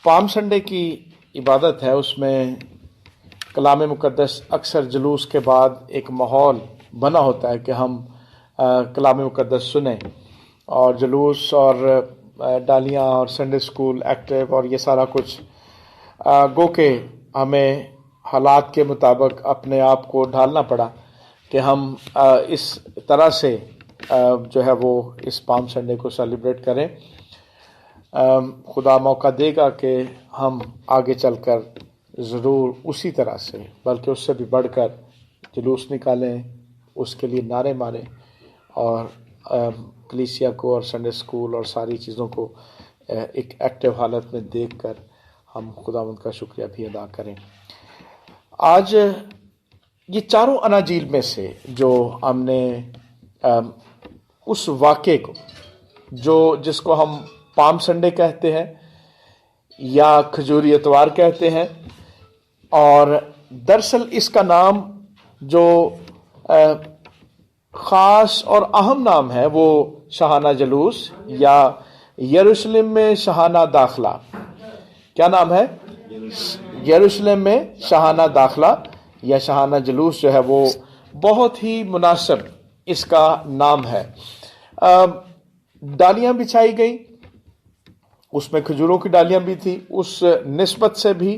Palm Sunday کی عبادت ہے، اس میں کلام مقدس اکثر جلوس کے بعد ایک ماحول بنا ہوتا ہے کہ ہم کلام مقدس سنیں، اور جلوس اور ڈالیاں اور سنڈے سکول ایکٹیو اور یہ سارا کچھ گو کہ ہمیں حالات کے مطابق اپنے آپ کو ڈھالنا پڑا کہ ہم اس طرح سے جو ہے وہ اس پام سنڈے کو سیلیبریٹ کریں۔ خدا موقع دے گا کہ ہم آگے چل کر ضرور اسی طرح سے بلکہ اس سے بھی بڑھ کر جلوس نکالیں، اس کے لیے نعرے ماریں، اور کلیسیا کو اور سنڈے سکول اور ساری چیزوں کو ایک ایکٹیو حالت میں دیکھ کر ہم خداوند کا شکریہ بھی ادا کریں۔ آج یہ چاروں اناجیل میں سے جو ہم نے اس واقعے کو جس کو ہم پام سنڈے کہتے ہیں یا کھجوری اتوار کہتے ہیں، اور دراصل اس کا نام جو خاص اور اہم نام ہے وہ شاہانہ جلوس یا یروشلم میں شاہانہ داخلہ۔ کیا نام ہے؟ یروشلم میں شاہانہ داخلہ یا شاہانہ جلوس جو ہے وہ بہت ہی مناسب اس کا نام ہے۔ ڈالیاں بچھائی گئی، اس میں کھجوروں کی ڈالیاں بھی تھی اس نسبت سے بھی،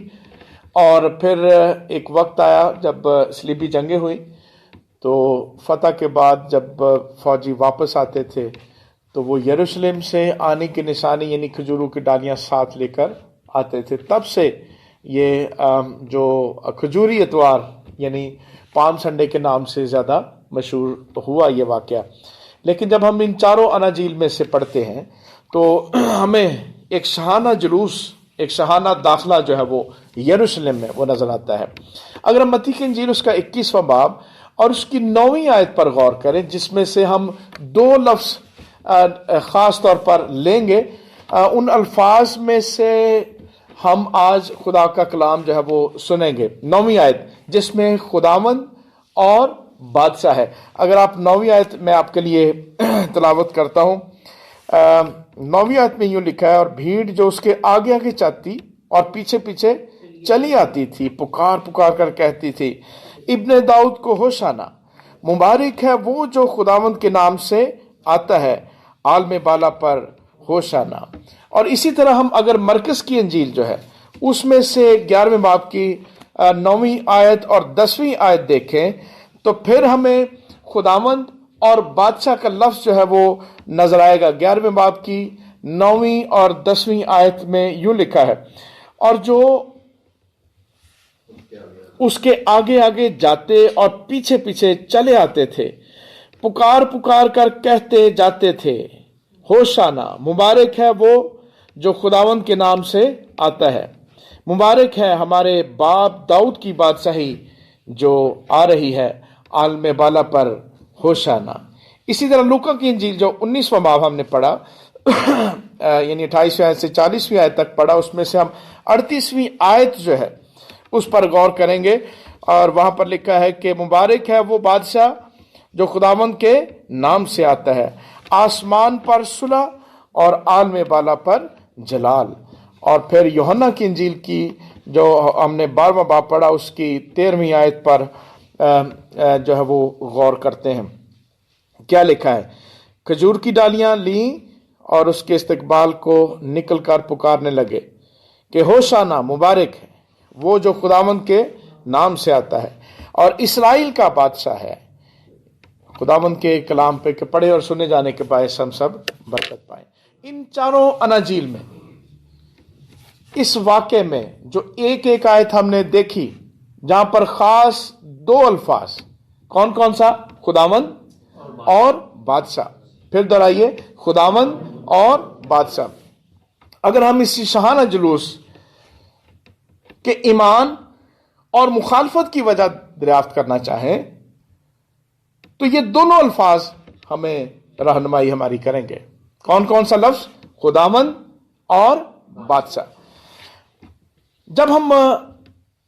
اور پھر ایک وقت آیا جب صلیبی جنگیں ہوئی تو فتح کے بعد جب فوجی واپس آتے تھے تو وہ یروشلم سے آنے کی نشانی یعنی کھجوروں کی ڈالیاں ساتھ لے کر آتے تھے۔ تب سے یہ جو کھجوری اتوار یعنی پام سنڈے کے نام سے زیادہ مشہور ہوا یہ واقعہ۔ لیکن جب ہم ان چاروں اناجیل میں سے پڑھتے ہیں تو ہمیں ایک شاہانہ جلوس، ایک شاہانہ داخلہ جو ہے وہ یروشلم میں وہ نظر آتا ہے۔ اگر ہم متی کی انجیل اس کا 21واں باب اور اس کی 9ویں آیت پر غور کریں، جس میں سے ہم 2 لفظ خاص طور پر لیں گے، ان الفاظ میں سے ہم آج خدا کا کلام جو ہے وہ سنیں گے۔ 9ویں آیت جس میں خداوند اور بادشاہ ہے۔ اگر آپ 9ویں آیت میں آپ کے لیے تلاوت کرتا ہوں۔ 9ویں آیت میں یوں لکھا ہے، اور بھیڑ جو اس کے آگے آگے چلتی اور پیچھے پیچھے چلی آتی تھی، پکار پکار کر کہتی تھی، ابن داؤد کو ہوشانا، مبارک ہے وہ جو خداوند کے نام سے آتا ہے، عالم بالا پر ہوشانا۔ اور اسی طرح ہم اگر مرکز کی انجیل جو ہے اس میں سے 11ویں باب کی 9ویں آیت اور 10ویں آیت دیکھیں تو پھر ہمیں خداوند اور بادشاہ کا لفظ جو ہے وہ نظر آئے گا۔ 11ویں باب کی 9ویں اور 10ویں آیت میں یوں لکھا ہے، اور جو اس کے آگے آگے جاتے اور پیچھے پیچھے چلے آتے تھے، پکار پکار کر کہتے جاتے تھے، ہوشانا، مبارک ہے وہ جو خداوند کے نام سے آتا ہے، مبارک ہے ہمارے باپ داؤد کی بادشاہی جو آ رہی ہے، عالم بالا پر ہوشانا۔ اسی طرح لوکا کی انجیل جو 19واں باب ہم نے پڑھا یعنی 28ویں آیت سے 40ویں آیت تک پڑھا، اس میں سے ہم 38ویں آیت جو ہے اس پر غور کریں گے، اور وہاں پر لکھا ہے کہ مبارک ہے وہ بادشاہ جو خداوند کے نام سے آتا ہے، آسمان پر صلح اور عالم بالا پر جلال۔ اور پھر یوحنا کی انجیل کی جو ہم نے 12واں باب پڑھا اس کی 13ویں آیت پر جو ہے وہ غور کرتے ہیں۔ کیا لکھا ہے؟ کھجور کی ڈالیاں لیں اور اس کے استقبال کو نکل کر پکارنے لگے کہ ہوشانا، مبارک ہے وہ جو خداوند کے نام سے آتا ہے اور اسرائیل کا بادشاہ ہے۔ خداوند کے کلام پہ کہ پڑھے اور سنے جانے کے باعث ہم سب برکت پائیں۔ ان چاروں اناجیل میں اس واقعے میں جو ایک ایک آیت ہم نے دیکھی جہاں پر خاص 2 الفاظ، کون کون سا؟ خداوند اور بادشاہ۔ پھر دہرائیے، خداوند اور بادشاہ۔ اگر ہم اسی شاہانہ جلوس کے ایمان اور مخالفت کی وجہ دریافت کرنا چاہیں تو یہ دونوں الفاظ ہمیں رہنمائی ہماری کریں گے۔ کون کون سا لفظ؟ خداوند اور بادشاہ۔ جب ہم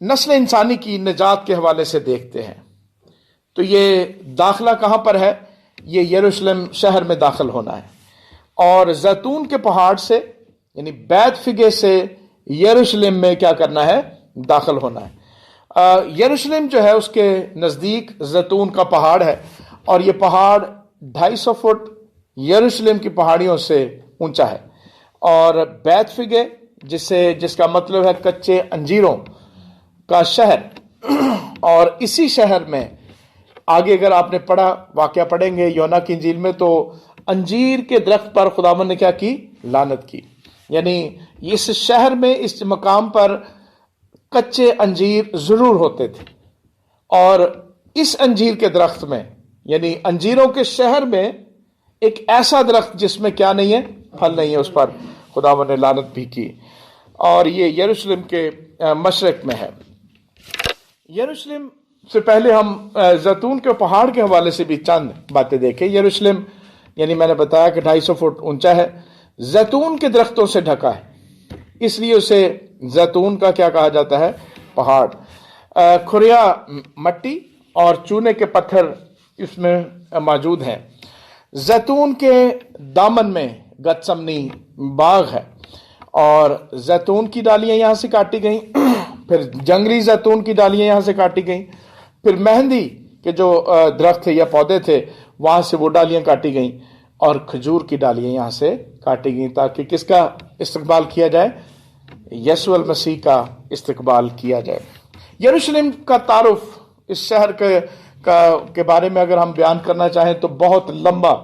نسل انسانی کی نجات کے حوالے سے دیکھتے ہیں تو یہ داخلہ کہاں پر ہے؟ یہ یروشلم شہر میں داخل ہونا ہے، اور زیتون کے پہاڑ سے یعنی بیت فگے سے یروشلم میں کیا کرنا ہے؟ داخل ہونا ہے۔ یروشلم جو ہے اس کے نزدیک زیتون کا پہاڑ ہے، اور یہ پہاڑ 250 فٹ یروشلم کی پہاڑیوں سے اونچا ہے، اور بیت فگے جس کا مطلب ہے کچے انجیروں کا شہر، اور اسی شہر میں آگے اگر آپ نے پڑھا، واقعہ پڑھیں گے یونا کی انجیل میں، تو انجیر کے درخت پر خداوند نے کیا کی؟ لعنت کی۔ یعنی اس شہر میں، اس مقام پر کچے انجیر ضرور ہوتے تھے، اور اس انجیر کے درخت میں، یعنی انجیروں کے شہر میں، ایک ایسا درخت جس میں کیا نہیں ہے؟ پھل نہیں ہے، اس پر خداوند نے لعنت بھی کی، اور یہ یروشلم کے مشرق میں ہے۔ یروشلم سے پہلے ہم زیتون کے پہاڑ کے حوالے سے بھی چند باتیں دیکھیں۔ یروشلم یعنی میں نے بتایا کہ 250 فٹ اونچا ہے، زیتون کے درختوں سے ڈھکا ہے، اس لیے اسے زیتون کا کیا کہا جاتا ہے؟ پہاڑ۔ کھریا مٹی اور چونے کے پتھر اس میں موجود ہیں۔ زیتون کے دامن میں گتسمنی باغ ہے، اور زیتون کی ڈالیاں یہاں سے کاٹی گئیں، پھر جنگلی زیتون کی ڈالیاں یہاں سے کاٹی گئیں، پھر مہندی کے جو درخت تھے یا پودے تھے وہاں سے وہ ڈالیاں کاٹی گئیں، اور کھجور کی ڈالیاں یہاں سے کاٹی گئیں، تاکہ کس کا استقبال کیا جائے؟ یسوع المسیح کا استقبال کیا جائے۔ یروشلم کا تعارف، اس شہر کے بارے میں اگر ہم بیان کرنا چاہیں تو بہت لمبا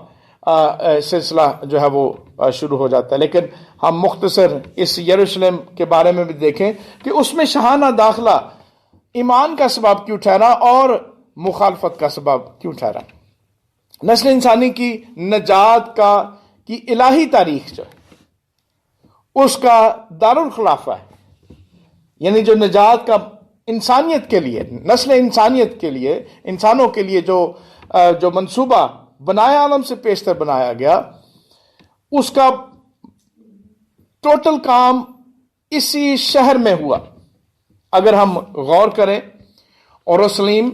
سلسلہ جو ہے وہ شروع ہو جاتا ہے، لیکن ہم مختصر اس یروشلم کے بارے میں بھی دیکھیں کہ اس میں شاہانہ داخلہ ایمان کا سبب کیوں ٹھہرا اور مخالفت کا سبب کیوں ٹھہرا۔ نسل انسانی کی نجات کی الہی تاریخ جو ہے اس کا دارالخلافہ ہے، یعنی جو نجات کا انسانیت کے لیے، نسل انسانیت کے لیے، انسانوں کے لیے جو منصوبہ بنایا عالم سے پیشتر بنایا گیا، اس کا ٹوٹل کام اسی شہر میں ہوا۔ اگر ہم غور کریں، اورشلیم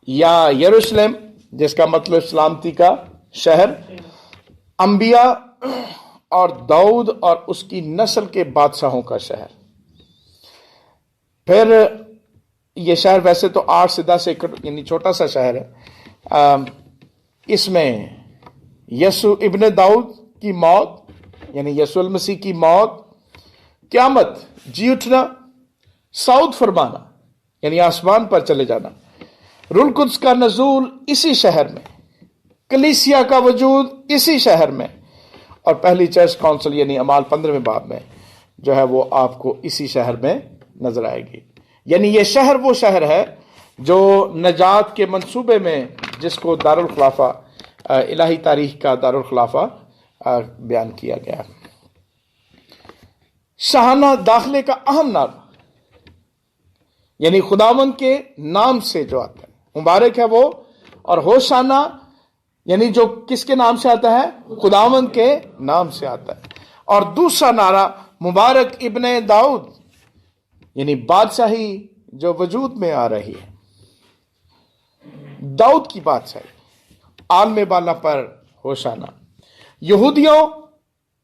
یا یروشلم جس کا مطلب سلامتی کا شہر، انبیاء اور داؤد اور اس کی نسل کے بادشاہوں کا شہر۔ پھر یہ شہر ویسے تو 8 سے 10 ایکڑ یعنی چھوٹا سا شہر ہے، اس میں یسوع ابن داؤد کی موت یعنی یسوع المسیح کی موت، قیامت، جی اٹھنا، صعود فرمانا یعنی آسمان پر چلے جانا، روح القدس کا نزول اسی شہر میں، کلیسیا کا وجود اسی شہر میں، اور پہلی چرچ کونسل یعنی اعمال 15ویں باب میں جو ہے وہ آپ کو اسی شہر میں نظر آئے گی۔ یعنی یہ شہر وہ شہر ہے جو نجات کے منصوبے میں، جس کو دارالخلافہ، الہی تاریخ کا دارالخلافہ بیان کیا گیا۔ شاہانہ داخلے کا اہم نعرہ یعنی خداوند کے نام سے جو آتا ہے، مبارک ہے وہ، اور ہوشانہ یعنی جو کس کے نام سے آتا ہے؟ خداوند کے نام سے آتا ہے۔ اور دوسرا نعرہ مبارک ابن داؤد یعنی بادشاہی جو وجود میں آ رہی ہے، داؤد کی بادشاہی، عالم بالا پر ہوشانہ، یہودیوں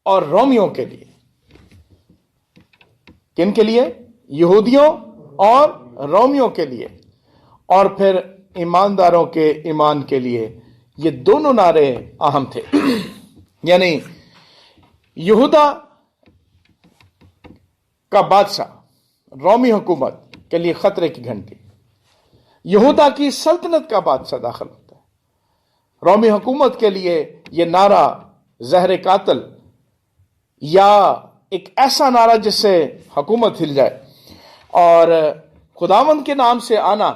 اور رومیوں کے لیے۔ کن کے لیے؟ یہودیوں اور رومیوں کے لیے، اور پھر ایمانداروں کے ایمان کے لیے۔ یہ دونوں نعرے اہم تھے، یعنی یہودا کا بادشاہ، رومی حکومت کے لیے خطرے کی گھنٹی، یہودا کی سلطنت کا بادشاہ داخل ہوتا ہے۔ رومی حکومت کے لیے یہ نعرہ زہر قاتل، یا ایک ایسا نعرہ جس سے حکومت ہل جائے، اور خداوند کے نام سے آنا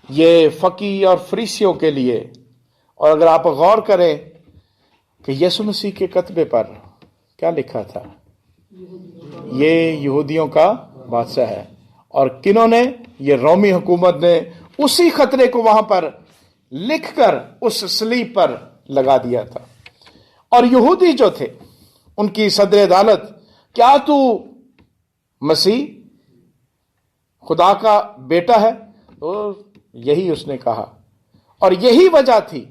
یہ فقی اور فریسیوں کے لیے۔ اور اگر آپ غور کریں کہ یسوع مسیح کے کتبے پر کیا لکھا تھا؟ یہ یہودیوں کا بادشاہ ہے، اور کنہوں نے؟ یہ رومی حکومت نے اسی خطرے کو وہاں پر لکھ کر اس صلیب پر لگا دیا تھا۔ اور یہودی جو تھے ان کی صدر عدالت، کیا تو مسیح خدا کا بیٹا ہے؟ تو یہی اس نے کہا، اور یہی وجہ تھی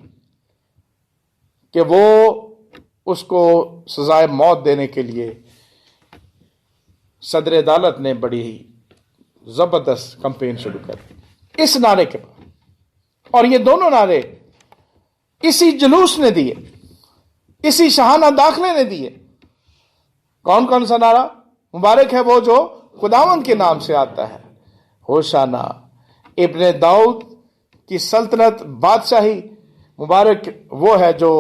کہ وہ اس کو سزائے موت دینے کے لیے صدر عدالت نے بڑی زبردست کمپین شروع کر دی اس نعرے کے بعد، اور یہ دونوں نعرے اسی جلوس نے دیے، اسی شاہانہ داخلے نے دیے۔ کون کون سا نعرہ؟ مبارک ہے وہ جو خداوند کے نام سے آتا ہے، ہوشانا، ابن داؤد کی سلطنت، بادشاہی، مبارک وہ ہے جو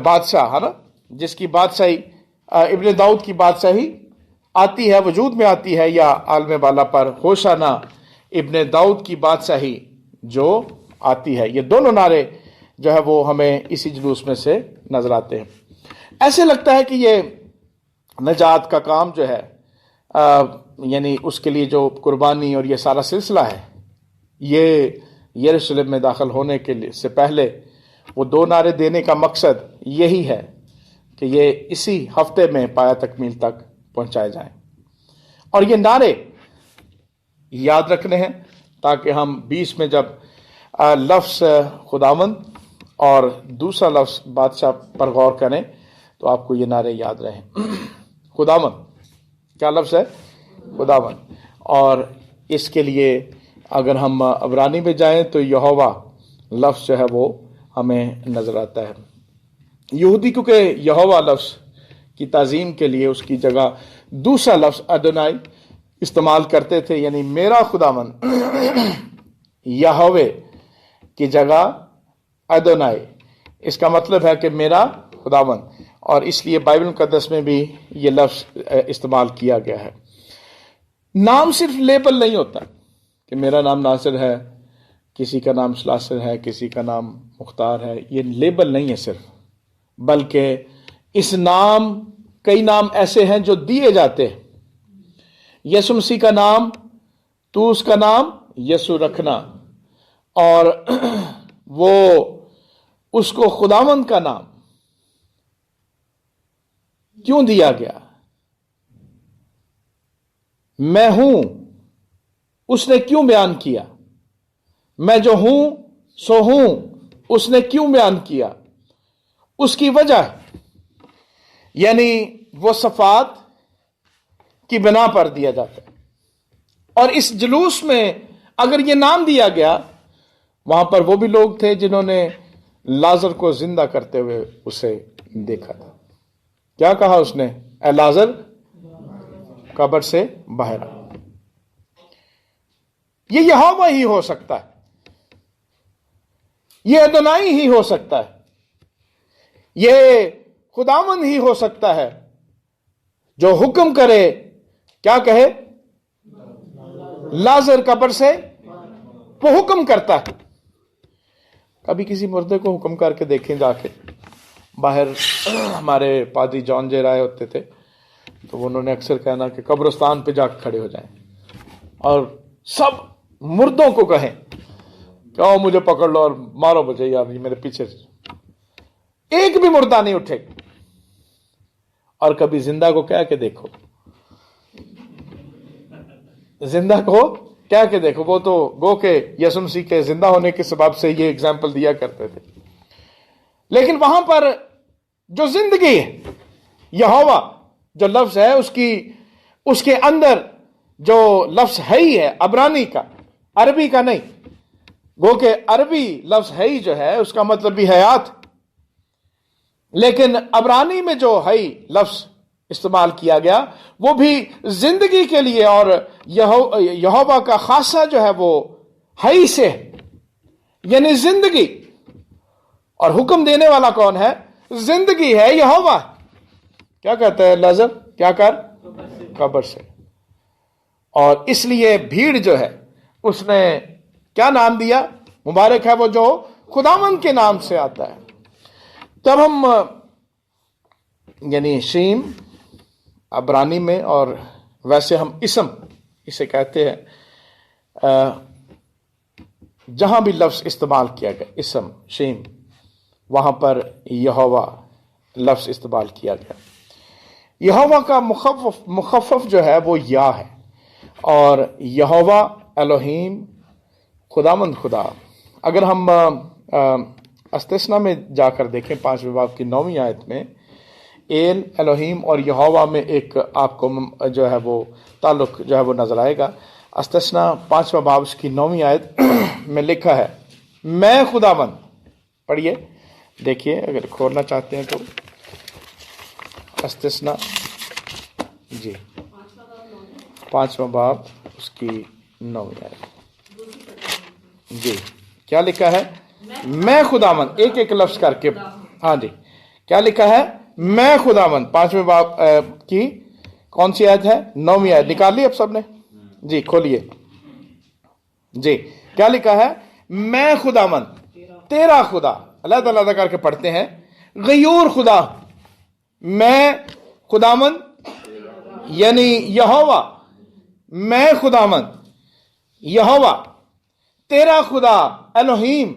بادشاہ ہے نا، جس کی بادشاہی ابن داؤد کی بادشاہی آتی ہے، وجود میں آتی ہے یا عالم بالا پر، ہوشانا ابن داؤد کی بادشاہی جو آتی ہے۔ یہ دونوں نعرے جو ہے وہ ہمیں اسی جلوس میں سے نظر آتے ہیں۔ ایسے لگتا ہے کہ یہ نجات کا کام جو ہے یعنی اس کے لیے جو قربانی اور یہ سارا سلسلہ ہے، یہ یروشلم میں داخل ہونے کے لیے سے پہلے وہ دو نعرے دینے کا مقصد یہی ہے کہ یہ اسی ہفتے میں پایا تکمیل تک پہنچائے جائیں، اور یہ نعرے یاد رکھنے ہیں تاکہ ہم 20 میں جب لفظ خداوند اور دوسرا لفظ بادشاہ پر غور کریں تو آپ کو یہ نعرے یاد رہیں۔ خداوند کیا لفظ ہے؟ خداوند، اور اس کے لیے اگر ہم عبرانی میں جائیں تو یہوہ لفظ جو ہے وہ ہمیں نظر آتا ہے۔ یہودی کیونکہ یہوہ لفظ کی تعظیم کے لیے اس کی جگہ دوسرا لفظ ادونائی استعمال کرتے تھے، یعنی میرا خداوند یہوہ کی جگہ ادونائی، اس کا مطلب ہے کہ میرا خداوند، اور اس لیے بائبل مقدس میں بھی یہ لفظ استعمال کیا گیا ہے۔ نام صرف لیبل نہیں ہوتا کہ میرا نام ناصر ہے، کسی کا نام سلاسر ہے، کسی کا نام مختار ہے، یہ لیبل نہیں ہے صرف، بلکہ اس نام کئی نام ایسے ہیں جو دیے جاتے ہیں۔ یسوع مسیح کا نام، تو اس کا نام یسوع رکھنا، اور وہ اس کو خداوند کا نام کیوں دیا گیا؟ میں ہوں، اس نے کیوں بیان کیا؟ میں جو ہوں سو ہوں، اس نے کیوں بیان کیا؟ اس کی وجہ، یعنی وہ صفات کی بنا پر دیا جاتا ہے۔ اور اس جلوس میں اگر یہ نام دیا گیا، وہاں پر وہ بھی لوگ تھے جنہوں نے لازر کو زندہ کرتے ہوئے اسے دیکھا تھا۔ کیا کہا اس نے؟ اے لازر قبر سے باہر آ۔ یہ یہوہ ہی ہو سکتا ہے، یہ ادونائی ہی ہو سکتا ہے، یہ خداوند ہی ہو سکتا ہے جو حکم کرے، کیا کہے؟ لازر قبر سے، وہ حکم کرتا ہے۔ کبھی کسی مردے کو حکم کر کے دیکھیں جا کے، باہر ہمارے پادری جان جے رائے ہوتے تھے تو انہوں نے اکثر کہنا کہ قبرستان پہ جا کے کھڑے ہو جائیں اور سب مردوں کو کہیں کہ آؤ مجھے پکڑ لو اور مارو مجھے، یار یہ میرے پیچھے سے، ایک بھی مردہ نہیں اٹھے۔ اور کبھی زندہ کو کہہ کے دیکھو، زندہ کو کہہ کے دیکھو، وہ تو گو کہ یسوع مسیح کے زندہ ہونے کے سبب سے یہ اگزامپل دیا کرتے تھے، لیکن وہاں پر جو زندگی ہے، یہوہ جو لفظ ہے، اس کے اندر جو لفظ ہے ہی ہے، عبرانی کا، عربی کا نہیں، گو کہ عربی لفظ ہے ہی جو ہے اس کا مطلب بھی حیات، لیکن عبرانی میں جو ہے لفظ استعمال کیا گیا وہ بھی زندگی کے لیے، اور یہوہ کا خاصہ جو ہے وہ ہے سے، یعنی زندگی، اور حکم دینے والا کون ہے؟ زندگی ہے، یہوہ۔ کیا کہتا ہے لازر؟ کیا کر؟ قبر سے۔ اور اس لیے بھیڑ جو ہے اس نے کیا نام دیا؟ مبارک ہے وہ جو خداوند کے نام سے آتا ہے۔ تب ہم یعنی شیم عبرانی میں، اور ویسے ہم اسم اسے کہتے ہیں، جہاں بھی لفظ استعمال کیا گیا، اسم شیم، وہاں پر یہوہ لفظ استعمال کیا گیا۔ یہوہ کا مخفف جو ہے وہ یا ہے، اور یہوہ الوہیم، خداوند خدا۔ اگر ہم استثنا میں جا کر دیکھیں 5 باب کی 9ویں آیت میں، ایل الوہیم اور یہوہ میں ایک آپ کو جو ہے وہ تعلق جو ہے وہ نظر آئے گا۔ استثنا 5واں باب اس کی 9ویں آیت میں لکھا ہے میں خداوند، پڑھیے دیکھیے اگر کھولنا چاہتے ہیں تو استثنا جی 5واں باب اس کی 9ویں آیت جی کیا لکھا ہے؟ میں خداوند، ایک ایک لفظ کر کے، ہاں جی کیا لکھا ہے؟ میں خداوند، 5ویں باب کی کون سی آیت ہے؟ 9ویں آیت نکال لی اب سب نے؟ جی کھولیے جی کیا لکھا ہے؟ میں خداوند تیرا خدا، علیحدہ علیحدہ کر کے پڑھتے ہیں، غیور خدا، میں خداوند یعنی یہوہ، میں خداوند یہوہ تیرا خدا الوہیم،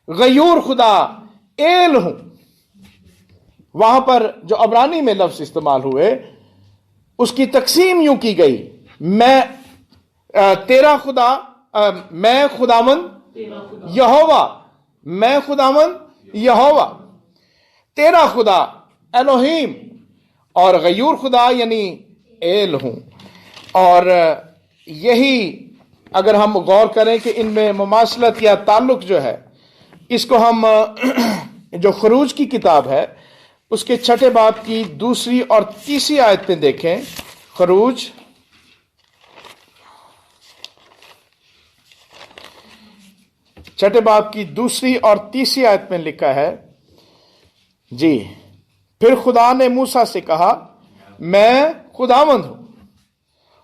غیور خدا ایل ہوں۔ وہاں پر جو عبرانی میں لفظ استعمال ہوئے اس کی تقسیم یوں کی گئی، میں تیرا خدا، میں خداوند یہوہ، میں خداوند یہوہ تیرا خدا الوہیم اور غیور خدا یعنی ایل ہوں۔ اور یہی اگر ہم غور کریں کہ ان میں مماثلت یا تعلق جو ہے، اس کو ہم جو خروج کی کتاب ہے اس کے 6 باب کی 2 اور 3 آیت میں دیکھیں، خروج 6 باب کی 2 اور 3 آیت میں لکھا ہے جی پھر خدا نے موسیٰ سے کہا میں خداوند ہوں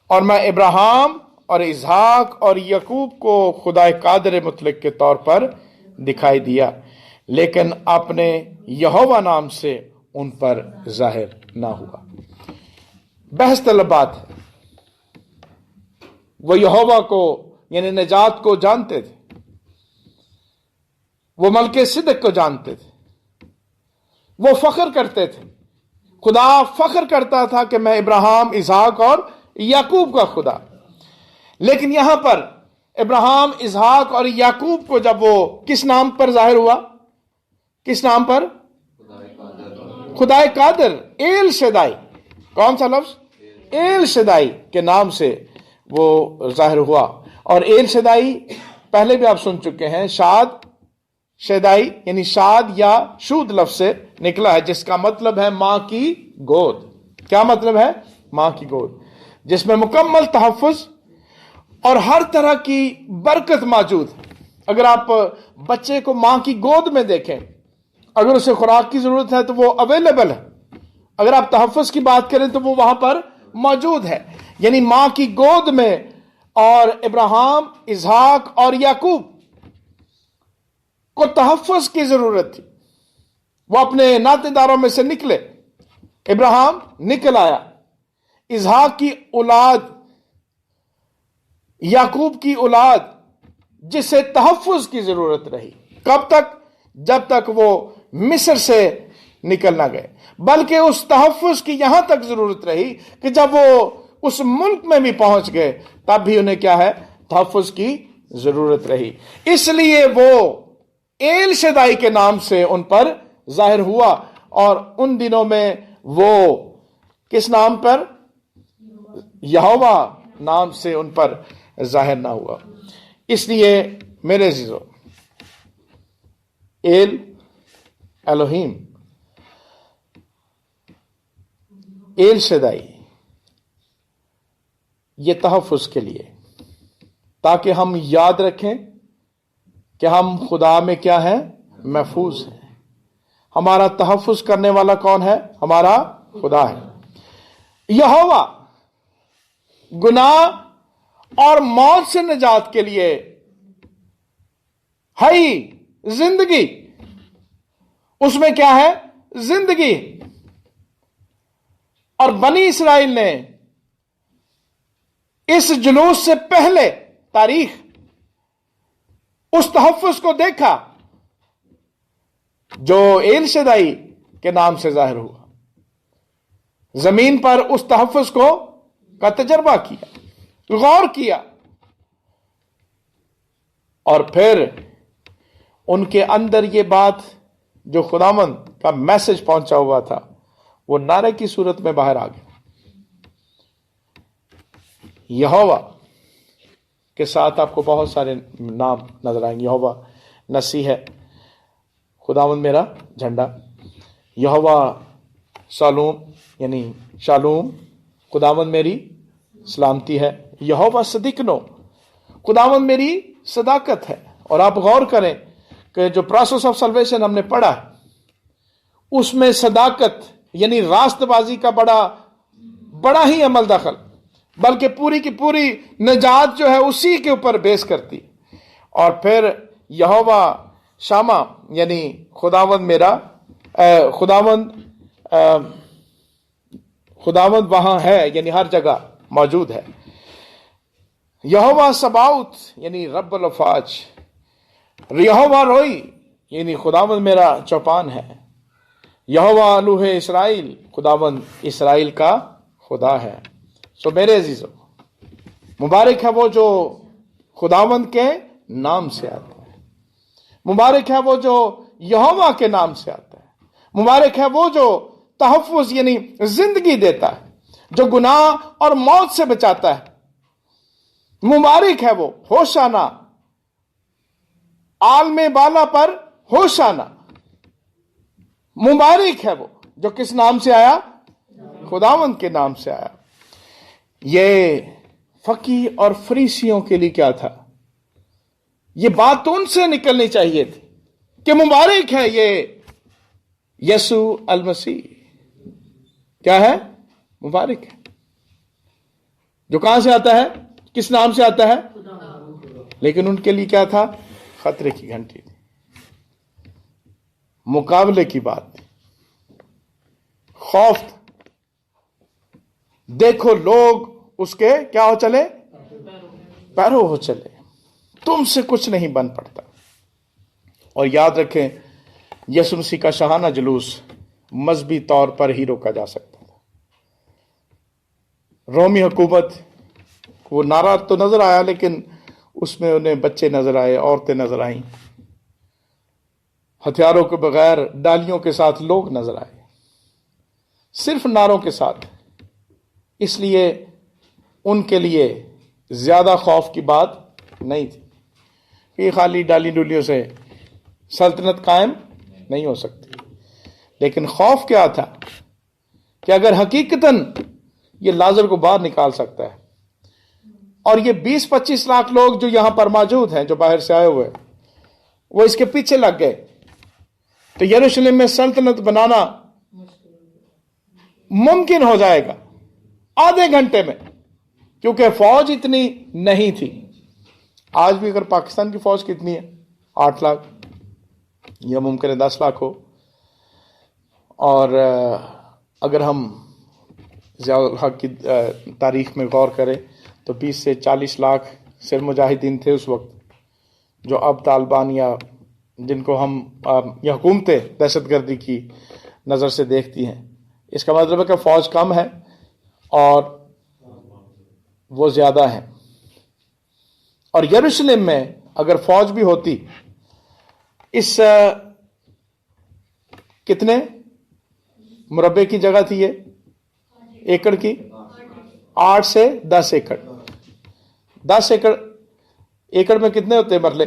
اور میں ابراہیم اور اسحاق اور یعقوب کو خدا قادر مطلق کے طور پر دکھائی دیا، لیکن اپنے یہوہ نام سے ان پر ظاہر نہ ہوا۔ بحث طلب بات ہے، وہ یہوہ کو یعنی نجات کو جانتے تھے، وہ ملک صدق کو جانتے تھے، وہ فخر کرتے تھے، خدا فخر کرتا تھا کہ میں ابراہیم، اسحاق اور یعقوب کا خدا۔ لیکن یہاں پر ابراہیم، اسحاق اور یعقوب کو جب وہ کس نام پر ظاہر ہوا؟ کس نام پر؟ خدا قادر، ایل شدائی۔ کون سا لفظ؟ ایل شدائی کے نام سے وہ ظاہر ہوا۔ اور ایل شدائی پہلے بھی آپ سن چکے ہیں، شاد شدائی یعنی شاد یا شود لفظ سے نکلا ہے، جس کا مطلب ہے ماں کی گود۔ کیا مطلب ہے؟ ماں کی گود، جس میں مکمل تحفظ اور ہر طرح کی برکت موجود ہے۔ اگر آپ بچے کو ماں کی گود میں دیکھیں، اگر اسے خوراک کی ضرورت ہے تو وہ اویلیبل ہے، اگر آپ تحفظ کی بات کریں تو وہ وہاں پر موجود ہے، یعنی ماں کی گود میں۔ اور ابراہیم، اسحاق اور یعقوب کو تحفظ کی ضرورت تھی، وہ اپنے ناطے داروں میں سے نکلے، ابراہیم نکل آیا، اسحاق کی اولاد، یعقوب کی اولاد، جسے تحفظ کی ضرورت رہی۔ کب تک؟ جب تک وہ مصر سے نکل نہ گئے، بلکہ اس تحفظ کی یہاں تک ضرورت رہی کہ جب وہ اس ملک میں بھی پہنچ گئے تب بھی انہیں کیا ہے؟ تحفظ کی ضرورت رہی۔ اس لیے وہ ایل شدائی کے نام سے ان پر ظاہر ہوا، اور ان دنوں میں وہ کس نام پر؟ یہوہ نام سے ان پر ظاہر نہ ہوا۔ اس لیے میرے عزیزو، ایل الوہیم، ایل شدائی، یہ تحفظ کے لیے، تاکہ ہم یاد رکھیں کہ ہم خدا میں کیا ہیں؟ محفوظ ہیں۔ ہمارا تحفظ کرنے والا کون ہے؟ ہمارا خدا ہے۔ یہوہ گناہ اور موت سے نجات کے لیے ہے زندگی، اس میں کیا ہے؟ زندگی۔ اور بنی اسرائیل نے اس جلوس سے پہلے تاریخ اس تحفظ کو دیکھا جو ایل شدائی کے نام سے ظاہر ہوا، زمین پر اس تحفظ کا تجربہ کیا، غور کیا، اور پھر ان کے اندر یہ بات جو خداوند کا میسج پہنچا ہوا تھا وہ نعرے کی صورت میں باہر آ گیا. یہوہ کے ساتھ آپ کو بہت سارے نام نظر آئیں گے. یہوہ نسی ہے، خداوند میرا جھنڈا. یہوہ سالوم یعنی شالوم، خداوند میری سلامتی ہے. یہوہ صدیقنو، خداوند میری صداقت ہے. اور آپ غور کریں کہ جو پروسیس آف سلویشن ہم نے پڑھا اس میں صداقت یعنی راست بازی کا بڑا ہی عمل دخل، بلکہ پوری کی پوری نجات جو ہے اسی کے اوپر بیس کرتی. اور پھر یہوہ شامہ یعنی خداوند میرا خداوند وہاں ہے یعنی ہر جگہ موجود ہے. یہوہ سباؤت یعنی رب الافواج. یہوہ روئی یعنی خداوند میرا چوپان ہے. یہوہ الوہ اسرائیل، خداوند اسرائیل کا خدا ہے. سو میرے عزیزو، مبارک ہے وہ جو خداوند کے نام سے آتا ہے. مبارک ہے وہ جو یہوہ کے نام سے آتا ہے. مبارک ہے وہ جو تحفظ یعنی زندگی دیتا ہے، جو گناہ اور موت سے بچاتا ہے. مبارک ہے وہ، ہوشانہ، عالم بالا پر ہوشانہ. مبارک ہے وہ جو کس نام سے آیا؟ خداوند کے نام سے آیا. یہ فقی اور فریسیوں کے لیے کیا تھا؟ یہ بات تو ان سے نکلنی چاہیے تھی کہ مبارک ہے یہ یسوع المسیح. کیا ہے؟ مبارک ہے جو کہاں سے آتا ہے؟ کس نام سے آتا ہے؟ لیکن ان کے لیے کیا تھا؟ خطرے کی گھنٹی تھی، مقابلے کی بات تھی، خوف تھا. دیکھو لوگ اس کے کیا ہو چلے؟ پیرو ہو چلے. تم سے کچھ نہیں بن پڑتا. اور یاد رکھیں یسوع مسیح کا شاہانہ جلوس مذہبی طور پر ہی روکا جا سکتا تھا. رومی حکومت وہ نعرہ تو نظر آیا لیکن اس میں انہیں بچے نظر آئے، عورتیں نظر آئیں، ہتھیاروں کے بغیر ڈالیوں کے ساتھ لوگ نظر آئے، صرف نعروں کے ساتھ. اس لیے ان کے لیے زیادہ خوف کی بات نہیں تھی کہ خالی ڈالی ڈولیوں سے سلطنت قائم نہیں ہو سکتی. لیکن خوف کیا تھا کہ اگر حقیقتاً یہ لازر کو باہر نکال سکتا ہے اور یہ 20-25 لاکھ لوگ جو یہاں پر موجود ہیں جو باہر سے آئے ہوئے وہ اس کے پیچھے لگ گئے تو یروشلم میں سلطنت بنانا ممکن ہو جائے گا آدھے گھنٹے میں، کیونکہ فوج اتنی نہیں تھی. آج بھی اگر پاکستان کی فوج کتنی ہے؟ 8 لاکھ یا ممکن ہے 10 لاکھ ہو. اور اگر ہم ضیاء الحق کی تاریخ میں غور کریں تو 20 سے 40 لاکھ صرف مجاہدین تھے اس وقت، جو اب طالبان یا جن کو ہم یہ حکومتیں دہشت گردی کی نظر سے دیکھتی ہیں. اس کا مطلب ہے کہ فوج کم ہے اور وہ زیادہ ہیں. اور یروشلم میں اگر فوج بھی ہوتی، اس کتنے مربع کی جگہ تھی؟ یہ ایکڑ کی 8 سے 10 ایکڑ. 10 ایکڑ میں کتنے ہوتے مرلے؟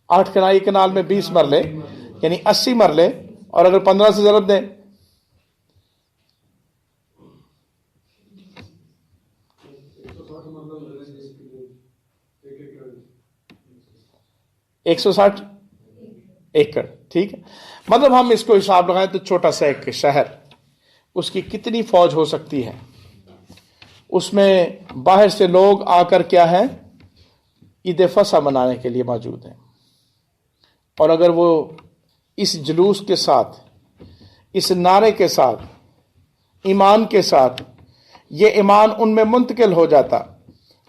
8 کنائی کنال میں 20 مرلے یعنی 80 مرلے. اور اگر 15 سے ضرب دیں 160 ایکڑ. ٹھیک ہے، مطلب ہم اس کو حساب لگائیں تو چھوٹا سا ایک شہر، اس کی کتنی فوج ہو سکتی ہے؟ اس میں باہر سے لوگ آ کر کیا ہے؟ عید فصح منانے کے لیے موجود ہیں. اور اگر وہ اس جلوس کے ساتھ، اس نعرے کے ساتھ، ایمان کے ساتھ، یہ ایمان ان میں منتقل ہو جاتا،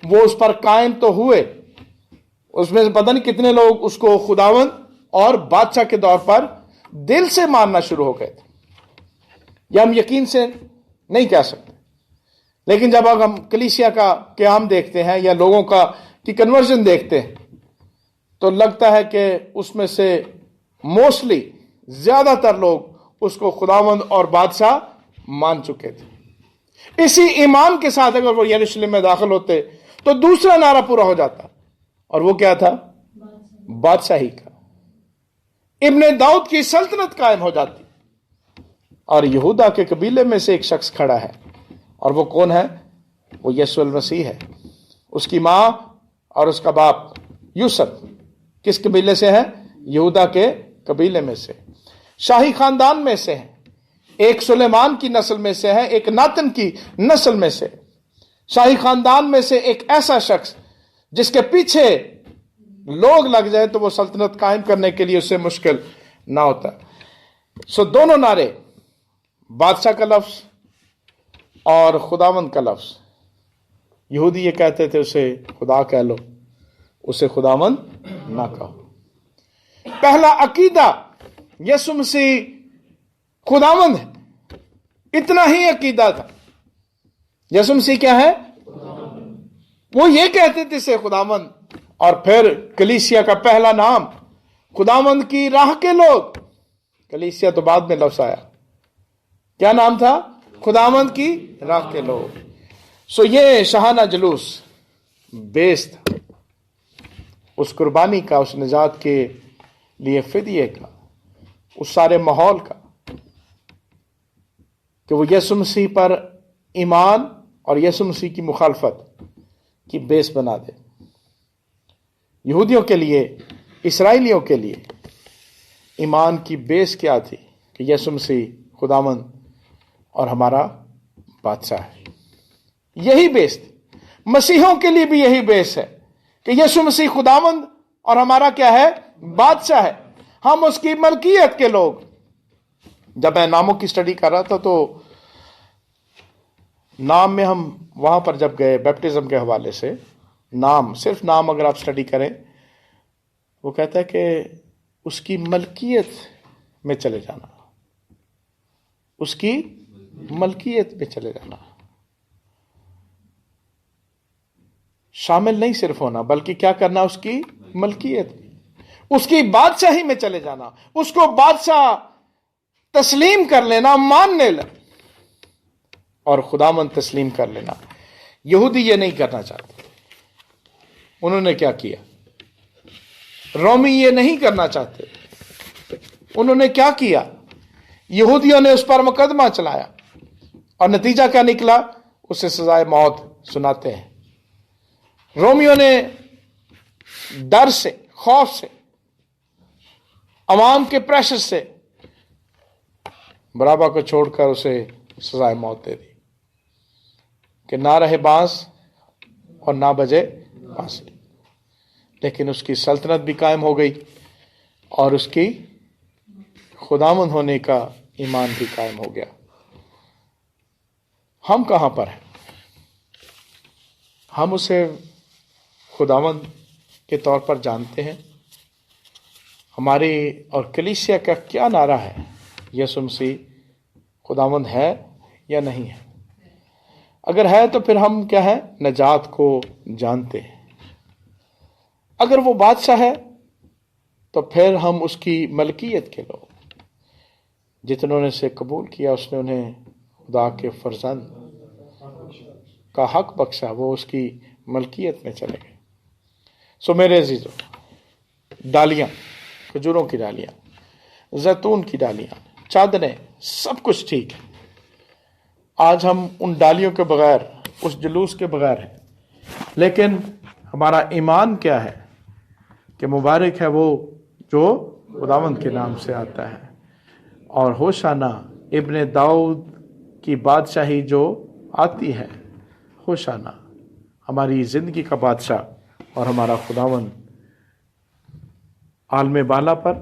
وہ اس پر قائم تو ہوئے، اس میں سے پتہ نہیں کتنے لوگ اس کو خداوند اور بادشاہ کے طور پر دل سے ماننا شروع ہو گئے تھے. یہ ہم یقین سے نہیں کہہ سکتے، لیکن جب ہم کلیسیا کا قیام دیکھتے ہیں یا لوگوں کی کنورژن دیکھتے ہیں تو لگتا ہے کہ اس میں سے موسٹلی زیادہ تر لوگ اس کو خداوند اور بادشاہ مان چکے تھے۔ اسی ایمان کے ساتھ اگر وہ یروشلم میں داخل ہوتے تو دوسرا نعرہ پورا ہو جاتا، اور وہ کیا تھا؟ بادشاہی کا۔ ابن داؤد کی سلطنت قائم ہو جاتی، اور یہودا کے قبیلے میں سے ایک شخص کھڑا ہے، اور وہ کون ہے؟ وہ یسوع المسیح ہے۔ اس کی ماں اور اس کا باپ یوسف کس قبیلے سے ہے؟ یہودا کے قبیلے میں سے، شاہی خاندان میں سے ہے، ایک سلیمان کی نسل میں سے ہے، ایک ناتن کی نسل میں سے، شاہی خاندان میں سے ایک ایسا شخص جس کے پیچھے لوگ لگ جائے تو وہ سلطنت قائم کرنے کے لیے اسے مشکل نہ ہوتا۔ سو دونوں نعرے، بادشاہ کا لفظ اور خداوند کا لفظ، یہودی یہ کہتے تھے اسے خدا کہہ لو، اسے خداوند نہ کہو۔ پہلا عقیدہ یسوع مسیح خداوند ہے، اتنا ہی عقیدہ تھا۔ یسوع مسیح کیا ہے؟ وہ یہ کہتے تھے اسے خداوند، اور پھر کلیسیا کا پہلا نام خداوند کی راہ کے لوگ، کلیسیا تو بعد میں لفظ آیا، کیا نام تھا؟ خداوند کی راہ کے لوگ۔ سو یہ شاہانہ جلوس بیس تھا اس قربانی کا، اس نجات کے لیے فدیے کا، اس سارے ماحول کا، کہ وہ یسوع مسیح پر ایمان اور یسوع مسیح کی مخالفت کی بیس بنا دے۔ یہودیوں کے لیے، اسرائیلیوں کے لیے ایمان کی بیس کیا تھی؟ کہ یسوع مسیح خداوند اور ہمارا بادشاہ ہے، یہی بیس تھی۔ مسیحوں کے لیے بھی یہی بیس ہے کہ یسوع مسیح خداوند اور ہمارا کیا ہے؟ بادشاہ ہے، ہم اس کی ملکیت کے لوگ۔ جب میں ناموں کی سٹڈی کر رہا تھا تو نام میں ہم وہاں پر جب گئے بیپٹزم کے حوالے سے، نام، صرف نام اگر آپ سٹڈی کریں، وہ کہتا ہے کہ اس کی ملکیت میں چلے جانا، اس کی ملکیت میں چلے جانا، شامل نہیں صرف ہونا بلکہ کیا کرنا؟ اس کی ملکیت میں، اس کی بادشاہی میں چلے جانا، اس کو بادشاہ تسلیم کر لینا، مان لینا، اور خداوند تسلیم کر لینا۔ یہودی یہ نہیں کرنا چاہتے، انہوں نے کیا کیا؟ رومی یہ نہیں کرنا چاہتے، انہوں نے کیا کیا؟ یہودیوں نے اس پر مقدمہ چلایا، اور نتیجہ کیا نکلا؟ اسے سزائے موت سناتے ہیں۔ رومیوں نے ڈر سے، خوف سے، عوام کے پریشر سے بارابا کو چھوڑ کر اسے سزائے موت دے دی، کہ نہ رہے بانس اور نہ بجے بانسری۔ لیکن اس کی سلطنت بھی قائم ہو گئی، اور اس کی خداوند ہونے کا ایمان بھی قائم ہو گیا۔ ہم کہاں پر ہیں؟ ہم اسے خداوند کے طور پر جانتے ہیں؟ ہماری اور کلیسیا کا کیا نعرہ ہے؟ یسوع مسیح خداوند ہے یا نہیں ہے؟ اگر ہے تو پھر ہم کیا ہے؟ نجات کو جانتے ہیں۔ اگر وہ بادشاہ ہے تو پھر ہم اس کی ملکیت کے لوگ، جتنوں نے اسے قبول کیا اس نے انہیں خدا کے فرزند کا حق بخشا، وہ اس کی ملکیت میں چلے گئے۔ سو میرے عزیزو، ڈالیاں، کھجوروں کی ڈالیاں، زیتون کی ڈالیاں، چادریں، سب کچھ ٹھیک ہے۔ آج ہم ان ڈالیوں کے بغیر، اس جلوس کے بغیر ہیں، لیکن ہمارا ایمان کیا ہے؟ کہ مبارک ہے وہ جو خداوند کے نام سے آتا ہے، اور ہوشانہ ابن داؤد کی بادشاہی جو آتی ہے، ہوشانہ ہماری زندگی کا بادشاہ اور ہمارا خداوند عالم بالا پر،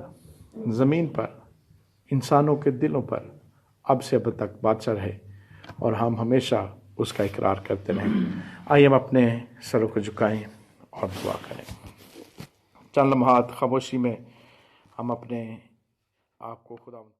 زمین پر، انسانوں کے دلوں پر اب سے اب تک بادشاہ رہے، اور ہم ہمیشہ اس کا اقرار کرتے رہیں۔ آئیے ہم اپنے سروں کو جھکائیں اور دعا کریں۔ چند لمحات خاموشی میں ہم اپنے آپ کو خداوند